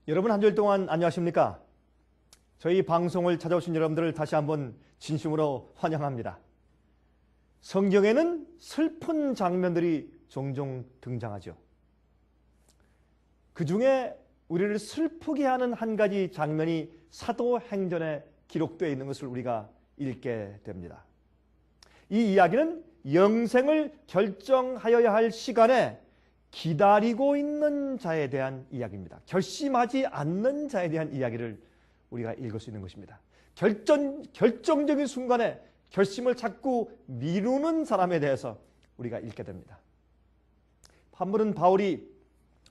여러분 한 주일 동안 안녕하십니까? 저희 방송을 찾아오신 여러분들을 다시 한번 진심으로 환영합니다. 성경에는 슬픈 장면들이 종종 등장하죠. 그 중에 우리를 슬프게 하는 한 가지 장면이 사도행전에 기록되어 있는 것을 우리가 읽게 됩니다. 이 이야기는 영생을 결정하여야 할 시간에 기다리고 있는 자에 대한 이야기입니다. 결심하지 않는 자에 대한 이야기를 우리가 읽을 수 있는 것입니다. 결정적인 순간에 결심을 자꾸 미루는 사람에 대해서 우리가 읽게 됩니다. 한 번은 바울이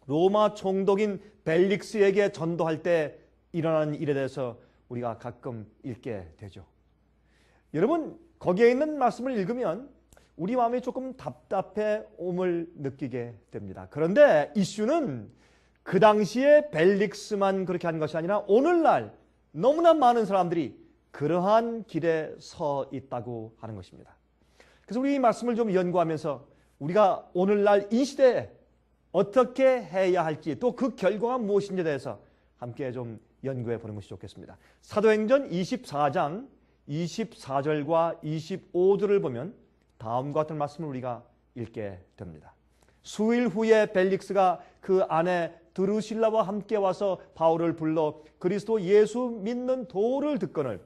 로마 총독인 벨릭스에게 전도할 때 일어나는 일에 대해서 우리가 가끔 읽게 되죠. 여러분, 거기에 있는 말씀을 읽으면 우리 마음이 조금 답답해옴을 느끼게 됩니다. 그런데 이슈는 그 당시에 벨릭스만 그렇게 한 것이 아니라 오늘날 너무나 많은 사람들이 그러한 길에 서 있다고 하는 것입니다. 그래서 우리 이 말씀을 좀 연구하면서 우리가 오늘날 이 시대에 어떻게 해야 할지 또 그 결과가 무엇인지에 대해서 함께 좀 연구해 보는 것이 좋겠습니다. 사도행전 24장 24절과 25절을 보면 다음과 같은 말씀을 우리가 읽게 됩니다. 수일 후에 벨릭스가 그 아내 드루실라와 함께 와서 바울을 불러 그리스도 예수 믿는 도를 듣거늘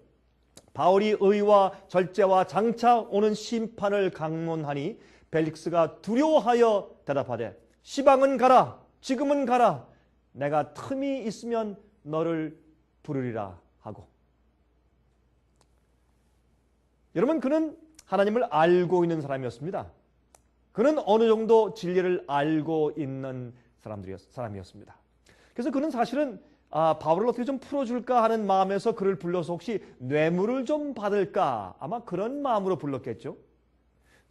바울이 의와 절제와 장차 오는 심판을 강론하니 벨릭스가 두려워하여 대답하되 시방은 가라, 지금은 가라, 내가 틈이 있으면 너를 부르리라 하고. 여러분, 그는 하나님을 알고 있는 사람이었습니다. 그는 어느 정도 진리를 알고 있는 사람이었습니다. 그래서 그는 사실은 바울을 어떻게 좀 풀어줄까 하는 마음에서 그를 불러서 혹시 뇌물을 좀 받을까 아마 그런 마음으로 불렀겠죠.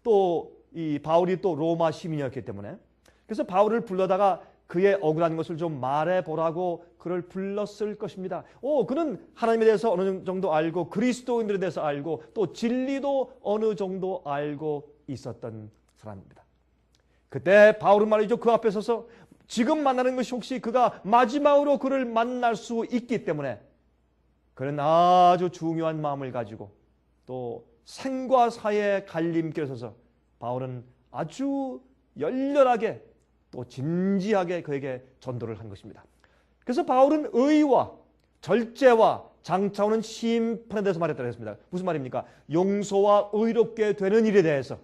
또 이 바울이 또 로마 시민이었기 때문에 그래서 바울을 불러다가 그의 억울한 것을 좀 말해보라고 그를 불렀을 것입니다. 그는 하나님에 대해서 어느 정도 알고 그리스도인들에 대해서 알고 또 진리도 어느 정도 알고 있었던 사람입니다. 그때 바울은 말이죠. 그 앞에 서서 지금 만나는 것이 혹시 그가 마지막으로 그를 만날 수 있기 때문에 그는 아주 중요한 마음을 가지고 또 생과 사의 갈림길에 서서 바울은 아주 열렬하게 또 진지하게 그에게 전도를 한 것입니다. 그래서 바울은 의와 절제와 장차 오는 심판에 대해서 말했다고 했습니다. 무슨 말입니까? 용서와 의롭게 되는 일에 대해서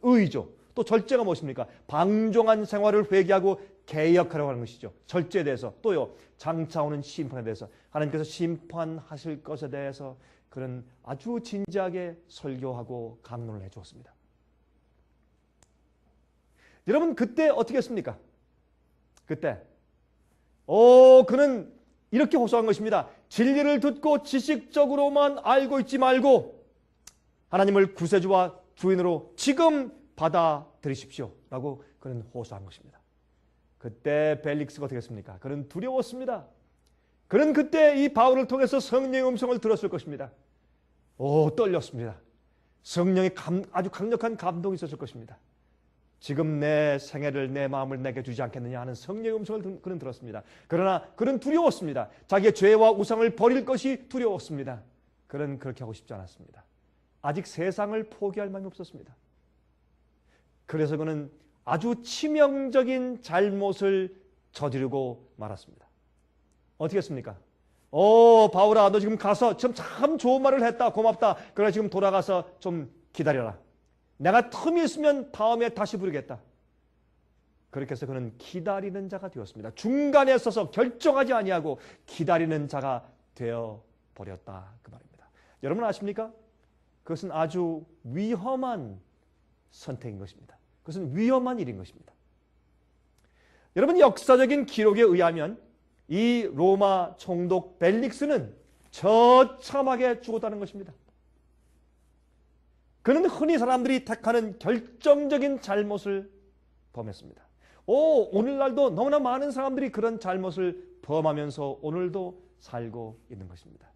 의죠. 또 절제가 무엇입니까? 방종한 생활을 회개하고 개혁하려고 하는 것이죠. 절제에 대해서 또요 장차 오는 심판에 대해서 하나님께서 심판하실 것에 대해서 그는 아주 진지하게 설교하고 강론을 해주었습니다. 여러분, 그때 어떻게 했습니까? 그때 그는 이렇게 호소한 것입니다. 진리를 듣고 지식적으로만 알고 있지 말고 하나님을 구세주와 주인으로 지금 받아들이십시오 라고 그는 호소한 것입니다. 그때 벨릭스가 어떻게 했습니까? 그는 두려웠습니다. 그는 그때 이 바울을 통해서 성령의 음성을 들었을 것입니다. 떨렸습니다. 성령의 아주 강력한 감동이 있었을 것입니다. 지금 내 생애를 내 마음을 내게 주지 않겠느냐 하는 성령의 음성을 그는 들었습니다. 그러나 그는 두려웠습니다. 자기의 죄와 우상을 버릴 것이 두려웠습니다. 그는 그렇게 하고 싶지 않았습니다. 아직 세상을 포기할 마음이 없었습니다. 그래서 그는 아주 치명적인 잘못을 저지르고 말았습니다. 어떻게 했습니까? 바울아, 너 지금 가서 참 좋은 말을 했다, 고맙다. 그러나 지금 돌아가서 좀 기다려라. 내가 틈이 있으면 다음에 다시 부르겠다. 그렇게 해서 그는 기다리는 자가 되었습니다. 중간에 서서 결정하지 아니하고 기다리는 자가 되어버렸다 그 말입니다. 여러분 아십니까? 그것은 아주 위험한 선택인 것입니다. 그것은 위험한 일인 것입니다. 여러분, 역사적인 기록에 의하면 이 로마 총독 벨릭스는 처참하게 죽었다는 것입니다. 그는 흔히 사람들이 택하는 결정적인 잘못을 범했습니다. 오늘날도 너무나 많은 사람들이 그런 잘못을 범하면서 오늘도 살고 있는 것입니다.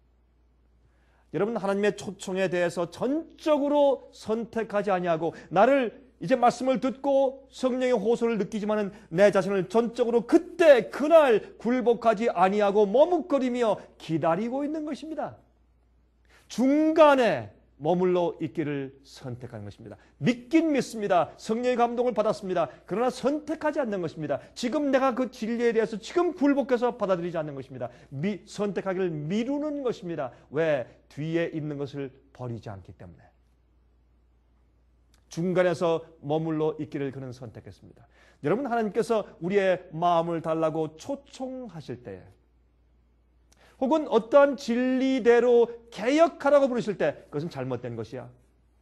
여러분, 하나님의 초청에 대해서 전적으로 선택하지 아니하고 나를 이제 말씀을 듣고 성령의 호소를 느끼지만은 내 자신을 전적으로 그때 그날 굴복하지 아니하고 머뭇거리며 기다리고 있는 것입니다. 중간에 머물러 있기를 선택하는 것입니다. 믿긴 믿습니다. 성령의 감동을 받았습니다. 그러나 선택하지 않는 것입니다. 지금 내가 그 진리에 대해서 지금 굴복해서 받아들이지 않는 것입니다. 선택하기를 미루는 것입니다. 왜? 뒤에 있는 것을 버리지 않기 때문에. 중간에서 머물러 있기를 그는 선택했습니다. 여러분, 하나님께서 우리의 마음을 달라고 초청하실 때에, 혹은 어떠한 진리대로 개혁하라고 부르실 때 그것은 잘못된 것이야.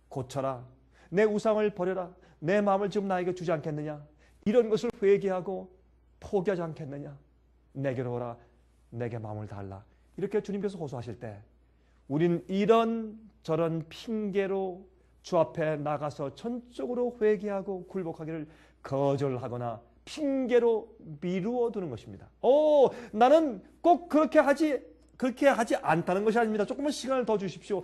고쳐라. 내 우상을 버려라. 내 마음을 지금 나에게 주지 않겠느냐. 이런 것을 회개하고 포기하지 않겠느냐. 내게로 오라. 내게 마음을 달라. 이렇게 주님께서 호소하실 때 우린 이런 저런 핑계로 주 앞에 나가서 전적으로 회개하고 굴복하기를 거절하거나 핑계로 미루어 두는 것입니다. 나는 꼭 그렇게 하지 않다는 것이 아닙니다. 조금만 시간을 더 주십시오.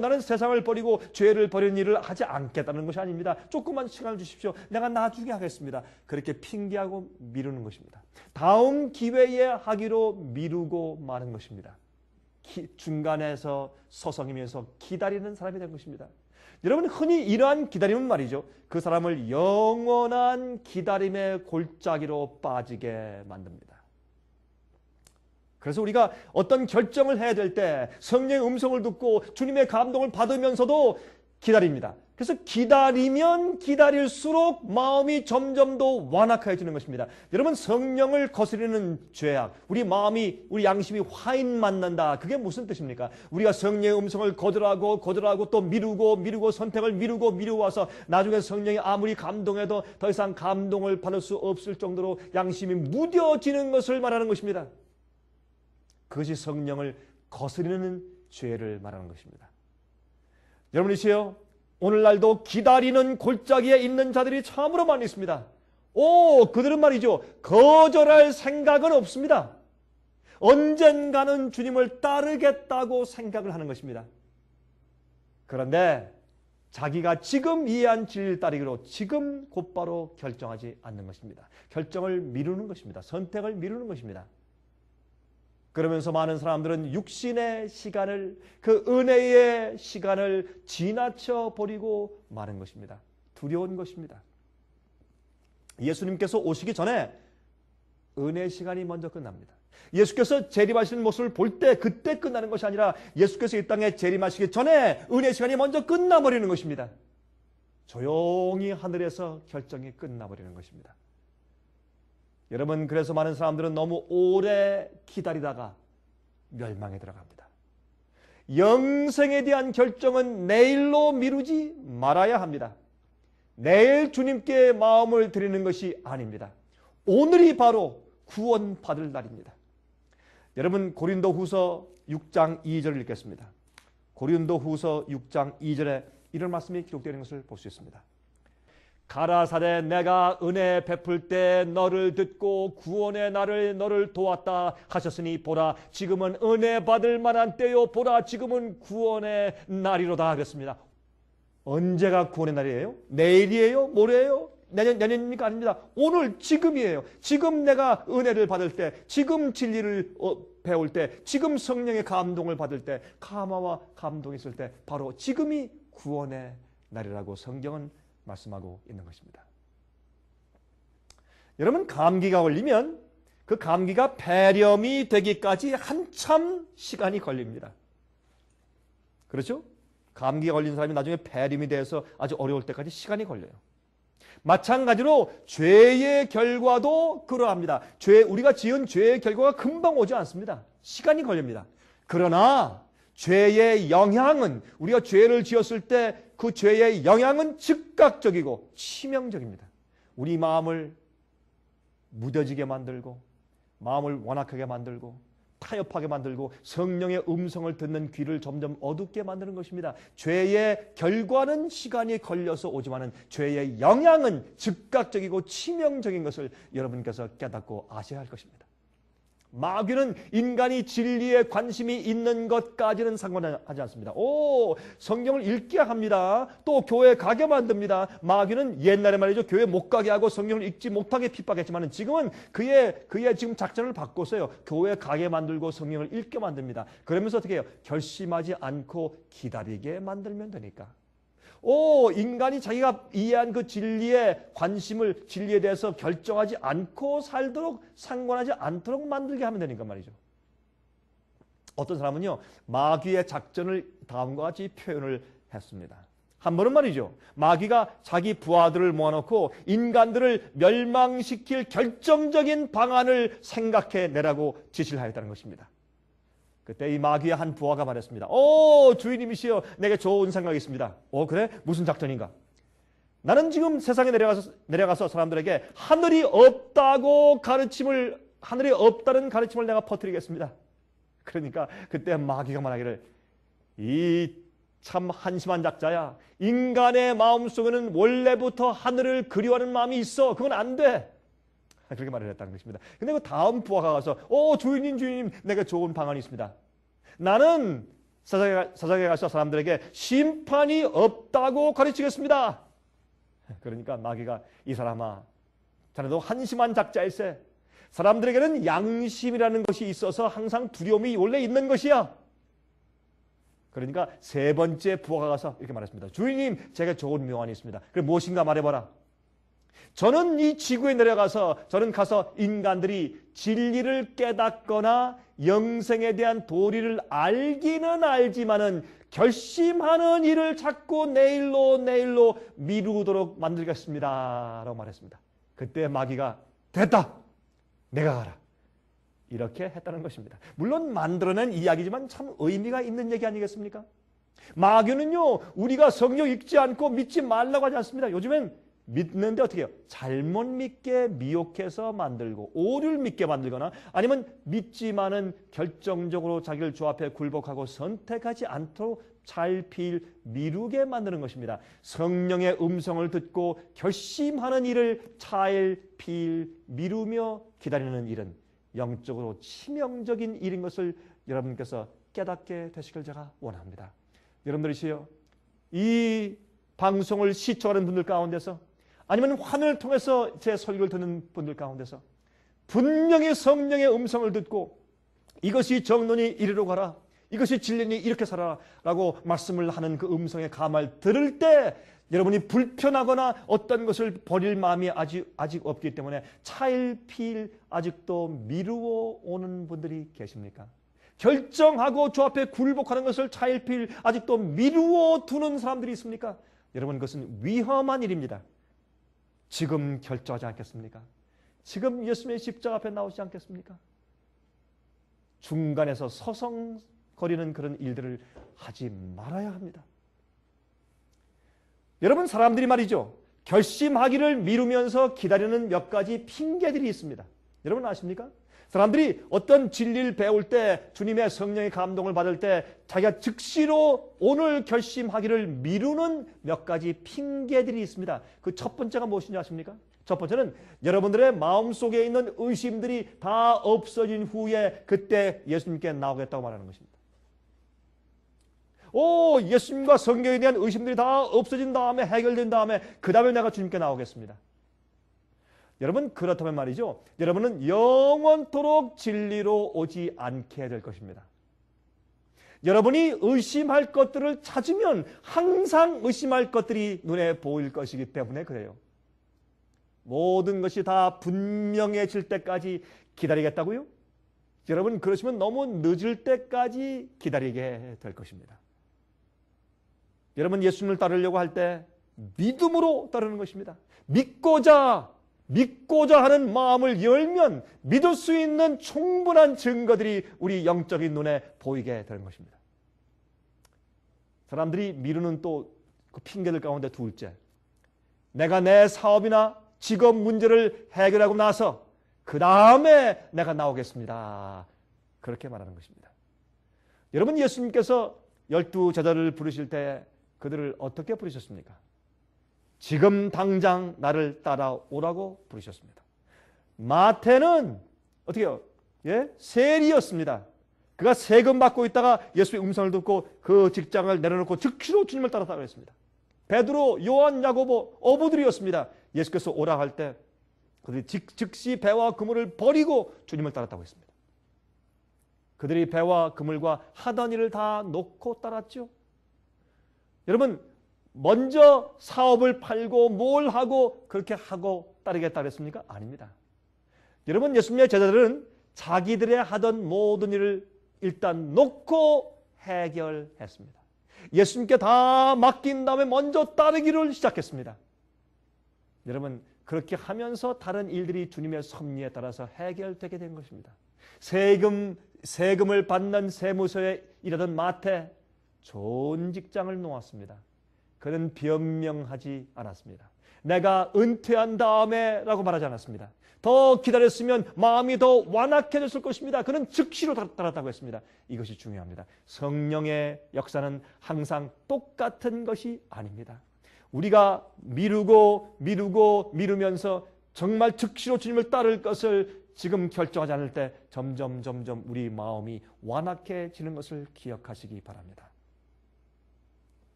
나는 세상을 버리고 죄를 버리는 일을 하지 않겠다는 것이 아닙니다. 조금만 시간을 주십시오. 내가 나중에 하겠습니다. 그렇게 핑계하고 미루는 것입니다. 다음 기회에 하기로 미루고 마는 것입니다. 중간에서 서성이면서 기다리는 사람이 된 것입니다. 여러분, 흔히 이러한 기다림은 말이죠, 그 사람을 영원한 기다림의 골짜기로 빠지게 만듭니다. 그래서 우리가 어떤 결정을 해야 될 때 성령의 음성을 듣고 주님의 감동을 받으면서도 기다립니다. 그래서 기다리면 기다릴수록 마음이 점점 더 완악해지는 것입니다. 여러분, 성령을 거스르는 죄악, 우리 마음이, 우리 양심이 화인 맞는다. 그게 무슨 뜻입니까? 우리가 성령의 음성을 거절하고 또 미루고 선택을 미루어와서 나중에 성령이 아무리 감동해도 더 이상 감동을 받을 수 없을 정도로 양심이 무뎌지는 것을 말하는 것입니다. 그것이 성령을 거스르는 죄를 말하는 것입니다. 여러분이시여, 오늘날도 기다리는 골짜기에 있는 자들이 참으로 많이 있습니다. 그들은 말이죠, 거절할 생각은 없습니다. 언젠가는 주님을 따르겠다고 생각을 하는 것입니다. 그런데 자기가 지금 이해한 진리를 따르기로 지금 곧바로 결정하지 않는 것입니다. 결정을 미루는 것입니다. 선택을 미루는 것입니다. 그러면서 많은 사람들은 육신의 시간을, 그 은혜의 시간을 지나쳐 버리고 마는 것입니다. 두려운 것입니다. 예수님께서 오시기 전에 은혜의 시간이 먼저 끝납니다. 예수께서 재림하시는 모습을 볼 때 그때 끝나는 것이 아니라 예수께서 이 땅에 재림하시기 전에 은혜의 시간이 먼저 끝나버리는 것입니다. 조용히 하늘에서 결정이 끝나버리는 것입니다. 여러분, 그래서 많은 사람들은 너무 오래 기다리다가 멸망에 들어갑니다. 영생에 대한 결정은 내일로 미루지 말아야 합니다. 내일 주님께 마음을 드리는 것이 아닙니다. 오늘이 바로 구원받을 날입니다. 여러분, 고린도후서 6장 2절을 읽겠습니다. 고린도후서 6장 2절에 이런 말씀이 기록되어 있는 것을 볼 수 있습니다. 가라사대 내가 은혜 베풀 때 너를 듣고 구원의 날을 너를 도왔다 하셨으니 보라, 지금은 은혜 받을 만한 때요, 보라, 지금은 구원의 날이로다 하겠습니다. 언제가 구원의 날이에요? 내일이에요? 모레예요? 내년입니까? 아닙니다. 오늘, 지금이에요. 지금 내가 은혜를 받을 때, 지금 진리를 배울 때, 지금 성령의 감동을 받을 때, 감화와 감동이 있을 때, 바로 지금이 구원의 날이라고 성경은 말씀하고 있는 것입니다. 여러분, 감기가 걸리면 그 감기가 폐렴이 되기까지 한참 시간이 걸립니다. 그렇죠? 감기가 걸린 사람이 나중에 폐렴이 돼서 아주 어려울 때까지 시간이 걸려요. 마찬가지로 죄의 결과도 그러합니다. 우리가 지은 죄의 결과가 금방 오지 않습니다. 시간이 걸립니다. 그러나 죄의 영향은, 우리가 죄를 지었을 때 그 죄의 영향은 즉각적이고 치명적입니다. 우리 마음을 무뎌지게 만들고, 마음을 완악하게 만들고, 타협하게 만들고, 성령의 음성을 듣는 귀를 점점 어둡게 만드는 것입니다. 죄의 결과는 시간이 걸려서 오지만은 죄의 영향은 즉각적이고 치명적인 것을 여러분께서 깨닫고 아셔야 할 것입니다. 마귀는 인간이 진리에 관심이 있는 것까지는 상관하지 않습니다. 성경을 읽게 합니다. 또 교회 가게 만듭니다. 마귀는 옛날에 말이죠. 교회 못 가게 하고 성경을 읽지 못하게 핍박했지만 지금은 그의 지금 작전을 바꿨어요. 교회 가게 만들고 성경을 읽게 만듭니다. 그러면서 어떻게 해요? 결심하지 않고 기다리게 만들면 되니까. 인간이 자기가 이해한 그 진리에 대해서 결정하지 않고 살도록, 상관하지 않도록 만들게 하면 되니까 말이죠. 어떤 사람은요, 마귀의 작전을 다음과 같이 표현을 했습니다. 한 번은 말이죠, 마귀가 자기 부하들을 모아놓고 인간들을 멸망시킬 결정적인 방안을 생각해 내라고 지시를 하였다는 것입니다. 그때 이 마귀의 한 부하가 말했습니다. 주인님이시여, 내게 좋은 생각이 있습니다. 그래? 무슨 작전인가? 나는 지금 세상에 내려가서 사람들에게 하늘이 없다는 가르침을 내가 퍼뜨리겠습니다. 그러니까 그때 마귀가 말하기를, 이 참 한심한 작자야. 인간의 마음속에는 원래부터 하늘을 그리워하는 마음이 있어. 그건 안 돼. 그렇게 말을 했다는 것입니다. 근데 그 다음 부하가 가서 주인님 내게 좋은 방안이 있습니다. 나는 사자에 가서 사람들에게 심판이 없다고 가르치겠습니다. 그러니까 마귀가, 이 사람아, 자네도 한심한 작자일세. 사람들에게는 양심이라는 것이 있어서 항상 두려움이 원래 있는 것이야. 그러니까 세 번째 부하가 가서 이렇게 말했습니다. 주인님, 제가 좋은 명안이 있습니다. 그럼 무엇인가 말해봐라. 저는 이 지구에 내려가서 저는 가서 인간들이 진리를 깨닫거나 영생에 대한 도리를 알기는 알지만은 결심하는 일을 자꾸 내일로 미루도록 만들겠습니다. 라고 말했습니다. 그때 마귀가, 됐다! 내가 가라. 이렇게 했다는 것입니다. 물론 만들어낸 이야기지만 참 의미가 있는 얘기 아니겠습니까? 마귀는요, 우리가 성경 읽지 않고 믿지 말라고 하지 않습니다. 요즘엔 믿는데 어떻게 해요? 잘못 믿게 미혹해서 만들고 오류를 믿게 만들거나 아니면 믿지만은 결정적으로 자기를 주 앞에 굴복하고 선택하지 않도록 차일피일 미루게 만드는 것입니다. 성령의 음성을 듣고 결심하는 일을 차일피일 미루며 기다리는 일은 영적으로 치명적인 일인 것을 여러분께서 깨닫게 되시길 제가 원합니다. 여러분들이시요, 이 방송을 시청하는 분들 가운데서 아니면 화면을 통해서 제 설교를 듣는 분들 가운데서 분명히 성령의 음성을 듣고 이것이 정론이 이리로 가라, 이것이 진리니 이렇게 살아라 라고 말씀을 하는 그 음성의 감을 들을 때 여러분이 불편하거나 어떤 것을 버릴 마음이 아직 없기 때문에 차일피일 아직도 미루어 오는 분들이 계십니까? 결정하고 주 앞에 굴복하는 것을 차일피일 아직도 미루어 두는 사람들이 있습니까? 여러분, 그것은 위험한 일입니다. 지금 결정하지 않겠습니까? 지금 예수님의 십자가 앞에 나오지 않겠습니까? 중간에서 서성거리는 그런 일들을 하지 말아야 합니다. 여러분, 사람들이 말이죠, 결심하기를 미루면서 기다리는 몇 가지 핑계들이 있습니다. 여러분 아십니까? 사람들이 어떤 진리를 배울 때, 주님의 성령의 감동을 받을 때 자기가 즉시로 오늘 결심하기를 미루는 몇 가지 핑계들이 있습니다. 그 첫 번째가 무엇인지 아십니까? 첫 번째는 여러분들의 마음속에 있는 의심들이 다 없어진 후에 그때 예수님께 나오겠다고 말하는 것입니다. 예수님과 성경에 대한 의심들이 다 없어진 다음에, 해결된 다음에 그 다음에 내가 주님께 나오겠습니다. 여러분, 그렇다면 말이죠, 여러분은 영원토록 진리로 오지 않게 될 것입니다. 여러분이 의심할 것들을 찾으면 항상 의심할 것들이 눈에 보일 것이기 때문에 그래요. 모든 것이 다 분명해질 때까지 기다리겠다고요? 여러분, 그러시면 너무 늦을 때까지 기다리게 될 것입니다. 여러분, 예수님을 따르려고 할 때 믿음으로 따르는 것입니다. 믿고자 하는 마음을 열면 믿을 수 있는 충분한 증거들이 우리 영적인 눈에 보이게 되는 것입니다. 사람들이 미루는 또 그 핑계들 가운데 둘째, 내가 내 사업이나 직업 문제를 해결하고 나서 그 다음에 내가 나오겠습니다. 그렇게 말하는 것입니다. 여러분, 예수님께서 12 제자를 부르실 때 그들을 어떻게 부르셨습니까? 지금 당장 나를 따라오라고 부르셨습니다. 마태는 어떻게 해요? 예? 세리였습니다. 그가 세금 받고 있다가 예수의 음성을 듣고 그 직장을 내려놓고 즉시로 주님을 따랐다고 했습니다. 베드로, 요한, 야고보 어부들이었습니다. 예수께서 오라 할 때 그들이 즉시 배와 그물을 버리고 주님을 따랐다고 했습니다. 그들이 배와 그물과 하던 일을 다 놓고 따랐죠. 여러분, 먼저 사업을 팔고 뭘 하고 그렇게 하고 따르겠다 그랬습니까? 아닙니다. 여러분, 예수님의 제자들은 자기들의 하던 모든 일을 일단 놓고 해결했습니다. 예수님께 다 맡긴 다음에 먼저 따르기를 시작했습니다. 여러분, 그렇게 하면서 다른 일들이 주님의 섭리에 따라서 해결되게 된 것입니다. 세금을 받는 세무서에 일하던 마태, 좋은 직장을 놓았습니다. 그는 변명하지 않았습니다. 내가 은퇴한 다음에 라고 말하지 않았습니다. 더 기다렸으면 마음이 더 완악해졌을 것입니다. 그는 즉시로 따랐다고 했습니다. 이것이 중요합니다. 성령의 역사는 항상 똑같은 것이 아닙니다. 우리가 미루면서 정말 즉시로 주님을 따를 것을 지금 결정하지 않을 때 점점 우리 마음이 완악해지는 것을 기억하시기 바랍니다.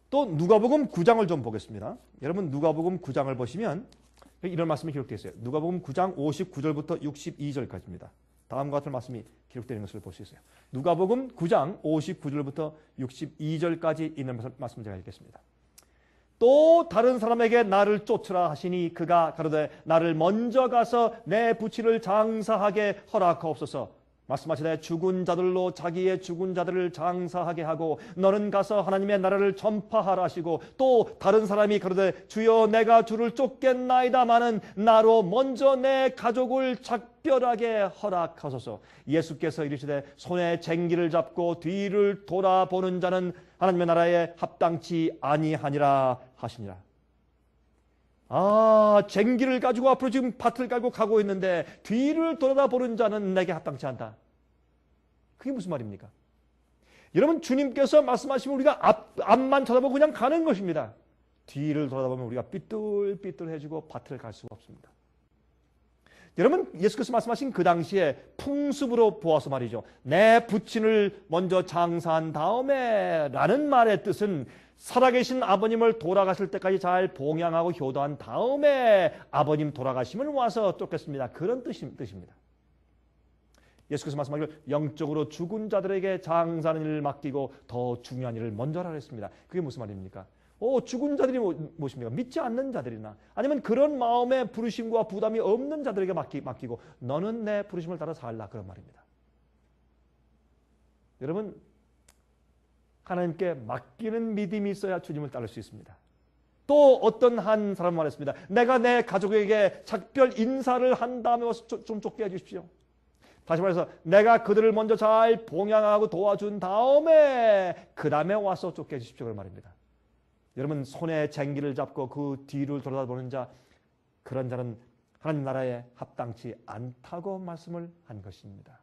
또 누가복음 9장을 좀 보겠습니다. 여러분, 누가복음 9장을 보시면 이런 말씀이 기록되어 있어요. 누가복음 9장 59절부터 62절까지입니다. 다음과 같은 말씀이 기록되어 있는 것을 볼 수 있어요. 누가복음 9장 59절부터 62절까지 있는 말씀 제가 읽겠습니다. 또 다른 사람에게 나를 쫓으라 하시니 그가 가로되 나를 먼저 가서 내 부치를 장사하게 허락하옵소서. 말씀하시되 죽은 자들로 자기의 죽은 자들을 장사하게 하고 너는 가서 하나님의 나라를 전파하라 하시고 또 다른 사람이 그러되 주여 내가 주를 쫓겠나이다마는 나로 먼저 내 가족을 작별하게 허락하소서. 예수께서 이르시되 손에 쟁기를 잡고 뒤를 돌아보는 자는 하나님의 나라에 합당치 아니하니라 하시니라. 쟁기를 가지고 앞으로 지금 밭을 깔고 가고 있는데 뒤를 돌아보는 자는 내게 합당치 않다. 그게 무슨 말입니까? 여러분, 주님께서 말씀하시면 우리가 앞만 쳐다보고 그냥 가는 것입니다. 뒤를 돌아보면 우리가 삐뚤삐뚤해지고 밭을 갈 수가 없습니다. 여러분, 예수께서 말씀하신 그 당시에 풍습으로 보아서 말이죠. 내 부친을 먼저 장사한 다음에 라는 말의 뜻은 살아계신 아버님을 돌아가실 때까지 잘 봉양하고 효도한 다음에 아버님 돌아가시면 와서 쫓겠습니다. 그런 뜻입니다. 예수께서 말씀하기를 영적으로 죽은 자들에게 장사하는 일을 맡기고 더 중요한 일을 먼저 하라 했습니다. 그게 무슨 말입니까? 죽은 자들이 무엇입니까? 믿지 않는 자들이나 아니면 그런 마음의 부르심과 부담이 없는 자들에게 맡기고 너는 내 부르심을 따라 살라, 그런 말입니다. 여러분, 하나님께 맡기는 믿음이 있어야 주님을 따를 수 있습니다. 또 어떤 한 사람 말했습니다. 내가 내 가족에게 작별 인사를 한 다음에 와서 좀 쫓게 해주십시오. 다시 말해서 내가 그들을 먼저 잘 봉양하고 도와준 다음에 그 다음에 와서 쫓게 해주십시오, 그런 말입니다. 여러분, 손에 쟁기를 잡고 그 뒤를 돌아보는 자, 그런 자는 하나님 나라에 합당치 않다고 말씀을 한 것입니다.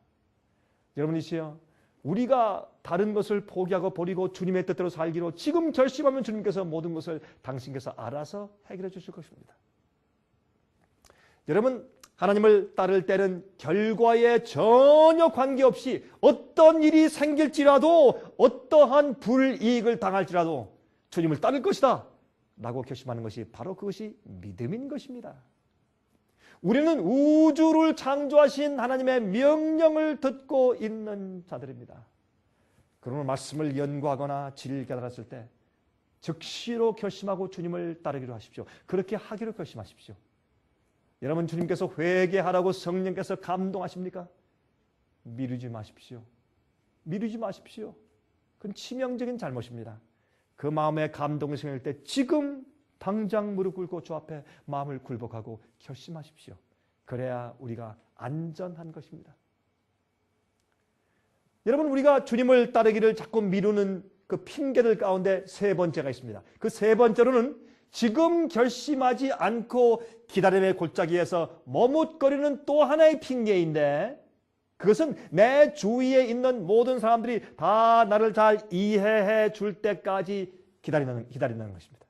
여러분이시여, 우리가 다른 것을 포기하고 버리고 주님의 뜻대로 살기로 지금 결심하면 주님께서 모든 것을 당신께서 알아서 해결해 주실 것입니다. 여러분, 하나님을 따를 때는 결과에 전혀 관계없이 어떤 일이 생길지라도 어떠한 불이익을 당할지라도 주님을 따를 것이다 라고 결심하는 것이 바로 그것이 믿음인 것입니다. 우리는 우주를 창조하신 하나님의 명령을 듣고 있는 자들입니다. 그러므로 말씀을 연구하거나 진리를 깨달았을 때 즉시로 결심하고 주님을 따르기로 하십시오. 그렇게 하기로 결심하십시오. 여러분, 주님께서 회개하라고 성령께서 감동하십니까? 미루지 마십시오. 미루지 마십시오. 그건 치명적인 잘못입니다. 그 마음에 감동이 생길 때 지금 당장 무릎 꿇고 주 앞에 마음을 굴복하고 결심하십시오. 그래야 우리가 안전한 것입니다. 여러분, 우리가 주님을 따르기를 자꾸 미루는 그 핑계들 가운데 세 번째가 있습니다. 그 세 번째로는 지금 결심하지 않고 기다림의 골짜기에서 머뭇거리는 또 하나의 핑계인데 그것은 내 주위에 있는 모든 사람들이 다 나를 잘 이해해 줄 때까지 기다리는 것입니다.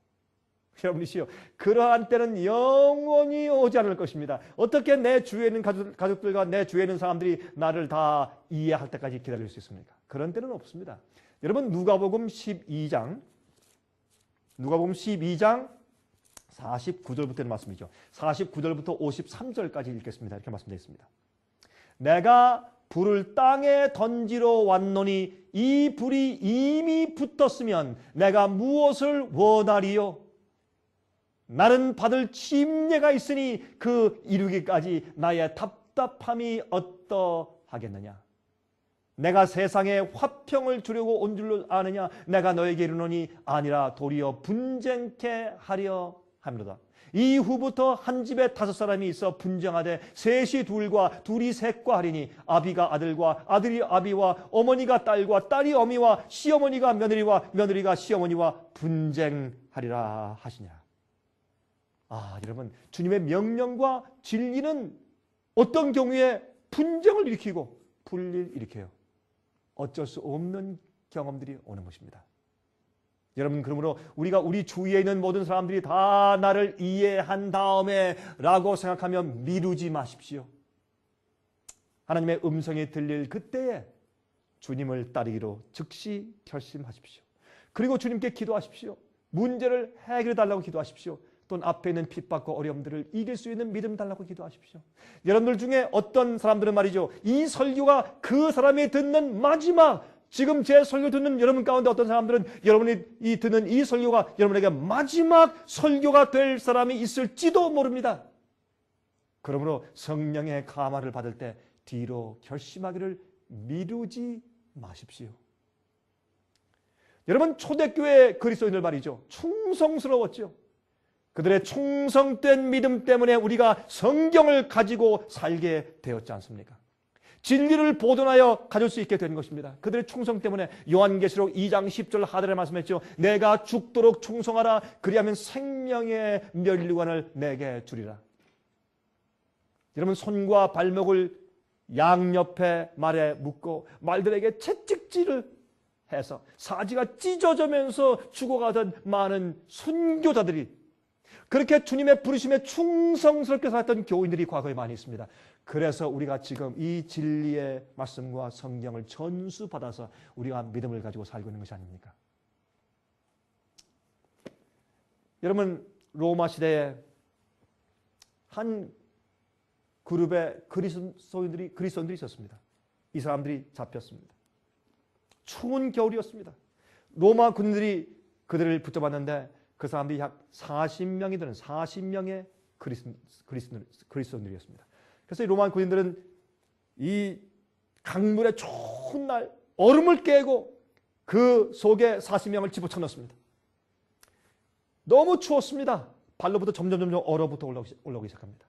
여러분이시여, 그러한 때는 영원히 오지 않을 것입니다. 어떻게 내 주위에 있는 가족들과 내 주위에 있는 사람들이 나를 다 이해할 때까지 기다릴 수 있습니까? 그런 때는 없습니다. 여러분, 누가복음 12장 49절부터의 말씀이죠. 49절부터 53절까지 읽겠습니다. 이렇게 말씀되어 있습니다. 내가 불을 땅에 던지러 왔노니 이 불이 이미 붙었으면 내가 무엇을 원하리요? 나는 받을 침례가 있으니 그 이루기까지 나의 답답함이 어떠하겠느냐? 내가 세상에 화평을 주려고 온 줄로 아느냐? 내가 너에게 이르노니 아니라 도리어 분쟁케 하려 함이로다. 이후부터 한 집에 5사람이 있어 분쟁하되 셋이 둘과 둘이 셋과 하리니 아비가 아들과 아들이 아비와 어머니가 딸과 딸이 어미와 시어머니가 며느리와 며느리가 시어머니와 분쟁하리라 하시냐. 여러분, 주님의 명령과 진리는 어떤 경우에 분쟁을 일으키고 불리를 일으켜요. 어쩔 수 없는 경험들이 오는 것입니다. 여러분, 그러므로 우리가 우리 주위에 있는 모든 사람들이 다 나를 이해한 다음에 라고 생각하며 미루지 마십시오. 하나님의 음성이 들릴 그때에 주님을 따르기로 즉시 결심하십시오. 그리고 주님께 기도하십시오. 문제를 해결해 달라고 기도하십시오. 또는 앞에 있는 핍박과 어려움들을 이길 수 있는 믿음 달라고 기도하십시오. 여러분들 중에 어떤 사람들은 말이죠, 이 설교가 그 사람이 듣는 마지막, 지금 제 설교 듣는 여러분 가운데 어떤 사람들은 여러분이 듣는 이 설교가 여러분에게 마지막 설교가 될 사람이 있을지도 모릅니다. 그러므로 성령의 감화를 받을 때 뒤로 결심하기를 미루지 마십시오. 여러분, 초대교회 그리스도인들 말이죠, 충성스러웠죠. 그들의 충성된 믿음 때문에 우리가 성경을 가지고 살게 되었지 않습니까? 진리를 보존하여 가질 수 있게 된 것입니다. 그들의 충성 때문에 요한계시록 2장 10절 하늘에 말씀했죠. 내가 죽도록 충성하라. 그리하면 생명의 면류관을 내게 주리라. 여러분, 손과 발목을 양옆에 말에 묶고 말들에게 채찍질을 해서 사지가 찢어지면서 죽어가던 많은 순교자들이, 그렇게 주님의 부르심에 충성스럽게 살았던 교인들이 과거에 많이 있습니다. 그래서 우리가 지금 이 진리의 말씀과 성경을 전수받아서 우리가 믿음을 가지고 살고 있는 것이 아닙니까? 여러분, 로마 시대에 한 그룹의 그리스도인들이 있었습니다. 이 사람들이 잡혔습니다. 추운 겨울이었습니다. 로마 군들이 그들을 붙잡았는데 그 사람들이 약 40명이 되는 40명의 그리스도인들이었습니다. 그래서 이 로마 군인들은 이 강물의 추운 날 얼음을 깨고 그 속에 40명을 집어쳐 넣습니다. 너무 추웠습니다. 발로부터 점점 얼어붙어 올라오기 시작합니다.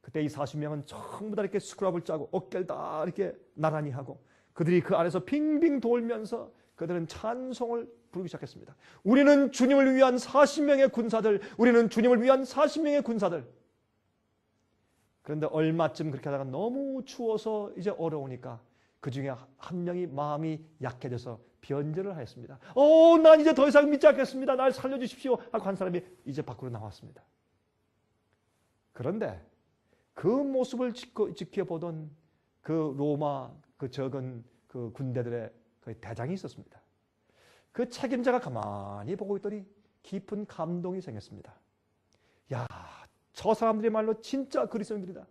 그때 이 40명은 전부 다 이렇게 스크랍을 짜고 어깨를 다 이렇게 나란히 하고 그들이 그 안에서 빙빙 돌면서 그들은 찬송을 부르기 시작했습니다. 우리는 주님을 위한 40명의 군사들, 우리는 주님을 위한 40명의 군사들. 그런데 얼마쯤 그렇게 하다가 너무 추워서 이제 어려우니까 그 중에 한 명이 마음이 약해져서 변절을 하였습니다. 난 이제 더 이상 믿지 않겠습니다. 날 살려주십시오. 하고 한 사람이 이제 밖으로 나왔습니다. 그런데 그 모습을 지켜보던 그 로마 그 적은 그 군대들의 그 대장이 있었습니다. 그 책임자가 가만히 보고 있더니 깊은 감동이 생겼습니다. 야, 저 사람들의 말로 진짜 그리스도인들이다.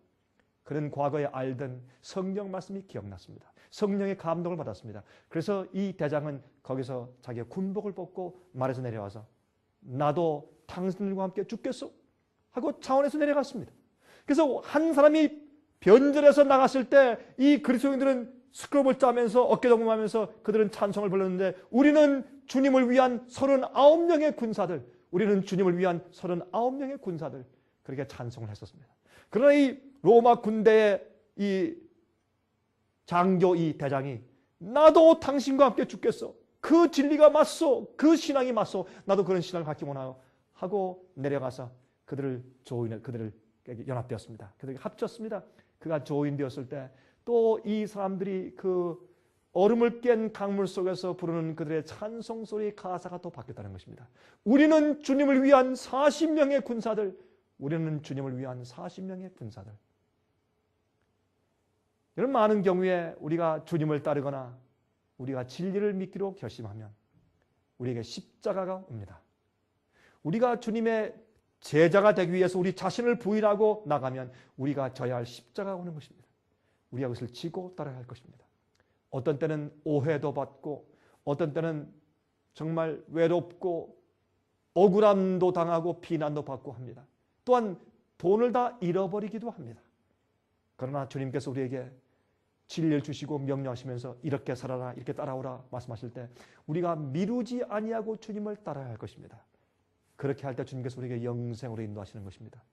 그는 과거에 알던 성경 말씀이 기억났습니다. 성령의 감동을 받았습니다. 그래서 이 대장은 거기서 자기의 군복을 벗고 말에서 내려와서 나도 당신들과 함께 죽겠소 하고 차원에서 내려갔습니다. 그래서 한 사람이 변절해서 나갔을 때 이 그리스도인들은 스크럽을 짜면서 어깨동무하면서 그들은 찬송을 불렀는데 우리는 주님을 위한 39명의 군사들, 우리는 주님을 위한 39명의 군사들, 그렇게 찬송을 했었습니다. 그러나 이 로마 군대의 이 장교 이 대장이 나도 당신과 함께 죽겠어. 그 진리가 맞소. 그 신앙이 맞소. 나도 그런 신앙을 갖기 원하요. 하고 내려가서 그들을 연합되었습니다. 그들이 합쳤습니다. 그가 조인되었을 때 또 이 사람들이 그 얼음을 깬 강물 속에서 부르는 그들의 찬송 소리의 가사가 또 바뀌었다는 것입니다. 우리는 주님을 위한 40명의 군사들, 우리는 주님을 위한 40명의 군사들. 이런 많은 경우에 우리가 주님을 따르거나 우리가 진리를 믿기로 결심하면 우리에게 십자가가 옵니다. 우리가 주님의 제자가 되기 위해서 우리 자신을 부인하고 나가면 우리가 져야 할 십자가가 오는 것입니다. 우리가 그것을 지고 따라야 할 것입니다. 어떤 때는 오해도 받고 어떤 때는 정말 외롭고 억울함도 당하고 비난도 받고 합니다. 또한 돈을 다 잃어버리기도 합니다. 그러나 주님께서 우리에게 진리를 주시고 명령하시면서 이렇게 살아라, 이렇게 따라오라 말씀하실 때 우리가 미루지 아니하고 주님을 따라야 할 것입니다. 그렇게 할 때 주님께서 우리에게 영생으로 인도하시는 것입니다.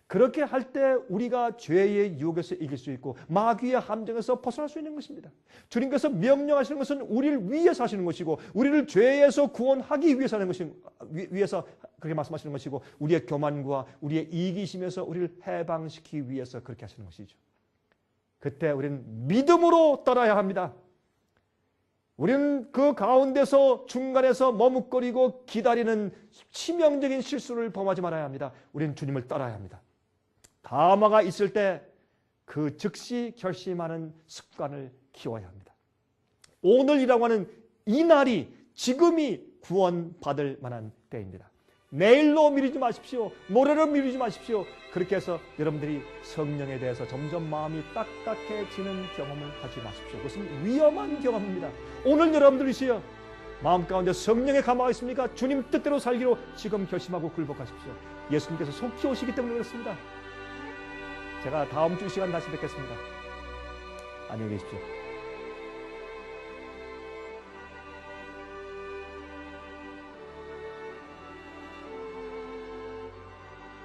그렇게 할 때 우리가 죄의 유혹에서 이길 수 있고 마귀의 함정에서 벗어날 수 있는 것입니다. 주님께서 명령하시는 것은 우리를 위해서 하시는 것이고 우리를 죄에서 구원하기 위해서 하는 것이 위해서 그렇게 말씀하시는 것이고 우리의 교만과 우리의 이기심에서 우리를 해방시키기 위해서 그렇게 하시는 것이죠. 그때 우리는 믿음으로 따라야 합니다. 우리는 그 가운데서 중간에서 머뭇거리고 기다리는 치명적인 실수를 범하지 말아야 합니다. 우리는 주님을 따라야 합니다. 담화가 있을 때 그 즉시 결심하는 습관을 키워야 합니다. 오늘이라고 하는 이 날이 지금이 구원받을 만한 때입니다. 내일로 미루지 마십시오. 모레로 미루지 마십시오. 그렇게 해서 여러분들이 성령에 대해서 점점 마음이 딱딱해지는 경험을 하지 마십시오. 그것은 위험한 경험입니다. 오늘 여러분들이시여 마음 가운데 성령의 감화가 있습니까? 주님 뜻대로 살기로 지금 결심하고 굴복하십시오. 예수님께서 속히 오시기 때문에 그렇습니다. 제가 다음 주 시간 다시 뵙겠습니다. 안녕히 계십시오.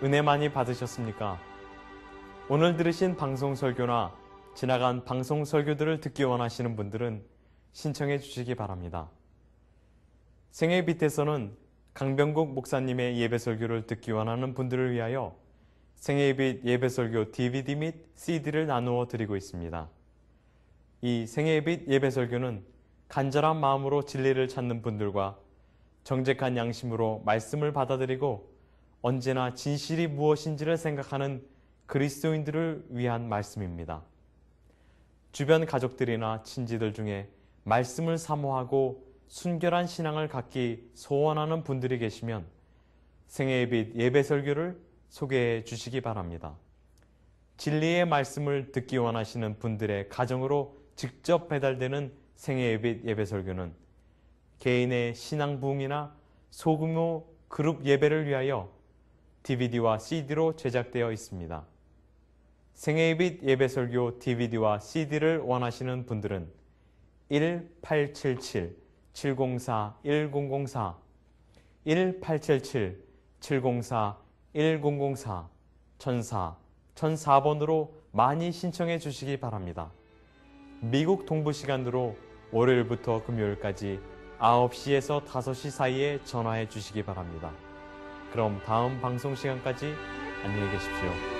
은혜 많이 받으셨습니까? 오늘 들으신 방송 설교나 지나간 방송 설교들을 듣기 원하시는 분들은 신청해 주시기 바랍니다. 생애 빛에서는 강병국 목사님의 예배 설교를 듣기 원하는 분들을 위하여 생애 빛 예배 설교 DVD 및 CD를 나누어 드리고 있습니다. 이 생애 빛 예배 설교는 간절한 마음으로 진리를 찾는 분들과 정직한 양심으로 말씀을 받아들이고 언제나 진실이 무엇인지를 생각하는 그리스도인들을 위한 말씀입니다. 주변 가족들이나 친지들 중에 말씀을 사모하고 순결한 신앙을 갖기 소원하는 분들이 계시면 생애의 빛 예배 설교를 소개해 주시기 바랍니다. 진리의 말씀을 듣기 원하시는 분들의 가정으로 직접 배달되는 생애의 빛 예배 설교는 개인의 신앙 부흥이나 소규모 그룹 예배를 위하여 DVD와 CD로 제작되어 있습니다. 생애의 빛 예배 설교 DVD와 CD를 원하시는 분들은 1877-704-1004 1877-704-1004 1004번으로 많이 신청해 주시기 바랍니다. 미국 동부 시간으로 월요일부터 금요일까지 9시에서 5시 사이에 전화해 주시기 바랍니다. 그럼 다음 방송 시간까지 안녕히 계십시오.